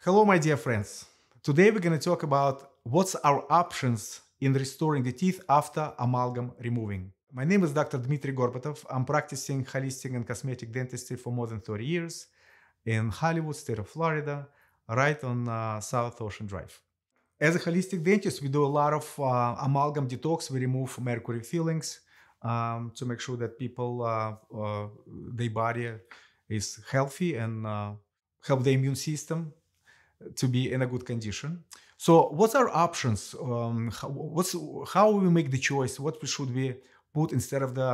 Hello, my dear friends. Today we're going to talk about what's our options in restoring the teeth after amalgam removing. My name is Dr. Dmitry Gorbatov. I'm practicing holistic and cosmetic dentistry for more than 30 years in Hollywood, state of Florida, right on South Ocean Drive. As a holistic dentist, we do a lot of amalgam detox. We remove mercury fillings to make sure that their body is healthy and help the immune system to be in a good condition. So what's our options? How we make the choice? What should we put instead of the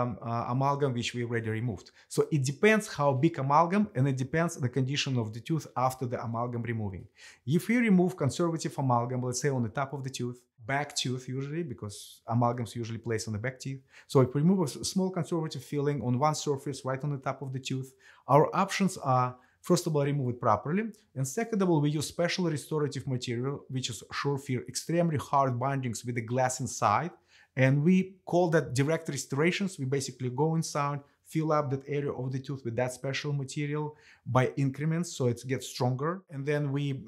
amalgam which we already removed? So it depends how big amalgam, and it depends on the condition of the tooth after the amalgam removing. If we remove conservative amalgam, let's say on the top of the tooth, back tooth usually, because amalgams usually placed on the back teeth. So if we remove a small conservative filling on one surface right on the top of the tooth, our options are, first of all, remove it properly. And second of all, we use special restorative material, which is Surefire, extremely hard bindings with the glass inside. And we call that direct restorations. We basically go inside, fill up that area of the tooth with that special material by increments, so it gets stronger. And then we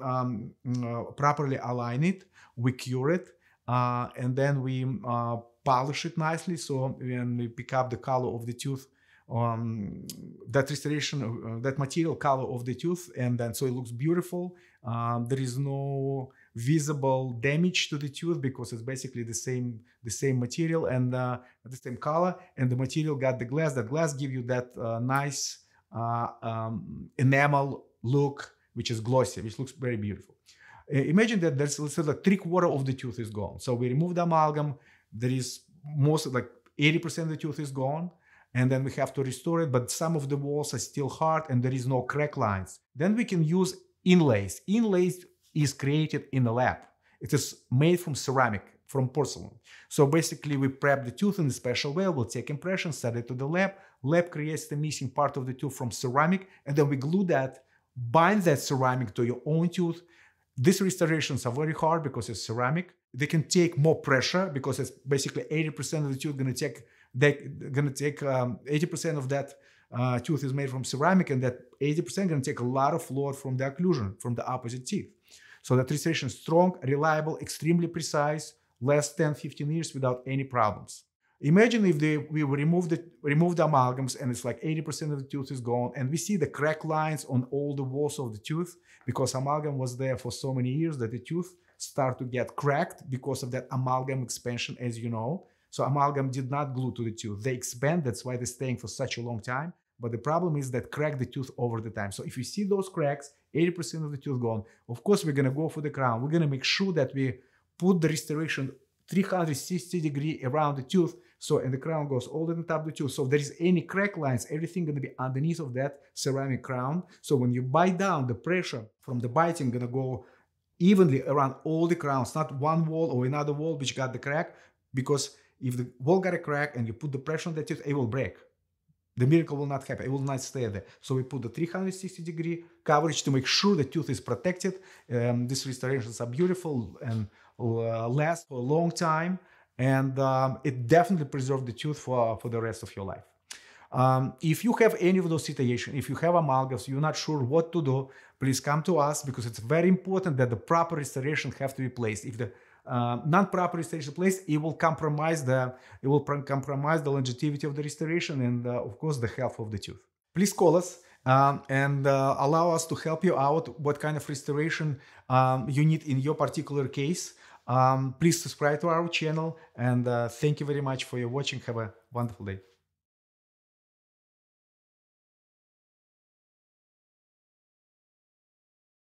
properly align it, we cure it, and then we polish it nicely. So when we pick up the color of the tooth, that restoration, that material color of the tooth, and then so it looks beautiful. There is no visible damage to the tooth because it's basically the same material and the same color, and the material got the glass. That glass give you that nice enamel look, which is glossy, which looks very beautiful. Imagine that there's, let's say, like 3/4 of the tooth is gone. So we remove the amalgam. There is most, like 80% of the tooth is gone. And then we have to restore it, but some of the walls are still hard and there is no crack lines. Then we can use inlays. Inlays is created in a lab. It is made from ceramic, from porcelain. So basically we prep the tooth in a special way. We'll take impressions, send it to the lab. Lab creates the missing part of the tooth from ceramic, and then we glue that, bind that ceramic to your own tooth. These restorations are very hard because it's ceramic. They can take more pressure because it's basically 80% of the tooth they're going to take 80% of that tooth is made from ceramic, and that 80% going to take a lot of load from the occlusion, from the opposite teeth. So that restoration is strong, reliable, extremely precise, lasts 10-15 years without any problems. Imagine if we remove the amalgams and it's like 80% of the tooth is gone, and we see the crack lines on all the walls of the tooth because amalgam was there for so many years that the tooth start to get cracked because of that amalgam expansion, as you know. So amalgam did not glue to the tooth. They expand, that's why they're staying for such a long time. But the problem is that crack the tooth over the time. So if you see those cracks, 80% of the tooth gone, of course, we're going to go for the crown. We're going to make sure that we put the restoration 360 degrees around the tooth. So, and the crown goes all the way on top of the tooth. So if there is any crack lines, everything going to be underneath of that ceramic crown. So when you bite down, the pressure from the biting going to go evenly around all the crowns, not one wall or another wall which got the crack, because if the wall got a crack and you put the pressure on the tooth, it will break. The miracle will not happen. It will not stay there. So we put the 360-degree coverage to make sure the tooth is protected. These restorations are beautiful and last for a long time. And it definitely preserves the tooth for the rest of your life. If you have any of those situations, if you have amalgams, you're not sure what to do, please come to us, because it's very important that the proper restoration have to be placed. If the non-proper restoration placed, it will compromise the longevity of the restoration and of course the health of the tooth. Please call us and allow us to help you out what kind of restoration you need in your particular case. Please subscribe to our channel, and thank you very much for your watching. Have a wonderful day.